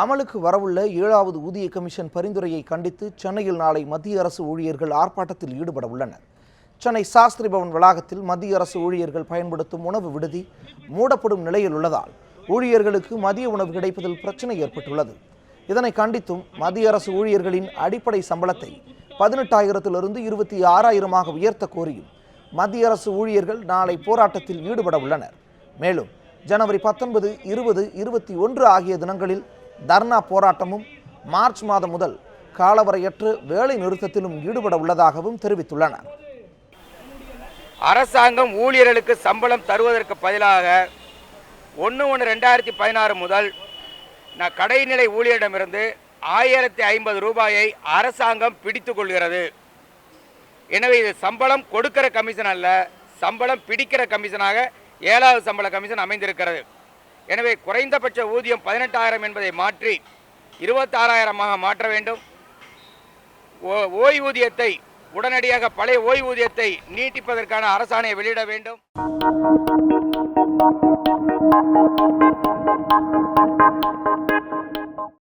அமலுக்கு வரவுள்ள 7வது ஊதிய கமிஷன் பரிந்துரையை கண்டித்து சென்னையில் நாளை மத்திய அரசு ஊழியர்கள் ஆர்ப்பாட்டத்தில் ஈடுபட உள்ளனர். சென்னை சாஸ்திரி பவன் வளாகத்தில் மத்திய அரசு ஊழியர்கள் பயன்படுத்தும் உணவு விடுதி மூடப்படும் நிலையில் உள்ளதால் ஊழியர்களுக்கு மதிய உணவு கிடைப்பதில் பிரச்சனை ஏற்பட்டுள்ளது. இதனை கண்டித்தும் மத்திய அரசு ஊழியர்களின் அடிப்படை சம்பளத்தை 18,000 26,000 உயர்த்த கோரியும் மத்திய அரசு ஊழியர்கள் நாளை போராட்டத்தில் ஈடுபட உள்ளனர். மேலும் ஜனவரி 19, 20, 21 ஆகிய தினங்களில் தர்ணா போராட்டமும் மார்ச் மாதம் முதல் காலவரையற்ற வேலை நிறுத்தத்திலும் ஈடுபட உள்ளதாகவும் தெரிவித்துள்ளனர். அரசாங்கம் ஊழியர்களுக்கு சம்பளம் தருவதற்கு பதிலாக 1/1/2016 முதல் கடைநிலை ஊழியரிடமிருந்து 1050 ரூபாயை அரசாங்கம் பிடித்து கொள்கிறது. எனவே இது சம்பளம் கொடுக்கிற கமிஷன் அல்ல, சம்பளம் பிடிக்கிற கமிஷனாக 7வது சம்பள கமிஷன் அமைந்திருக்கிறது. எனவே குறைந்தபட்ச ஊதியம் 18,000 என்பதை மாற்றி 26,000 மாற்ற வேண்டும். ஓய்வூதியத்தை உடனடியாக பழைய ஓய்வூதியத்தை நீட்டிப்பதற்கான அரசாணையை வெளியிட வேண்டும்.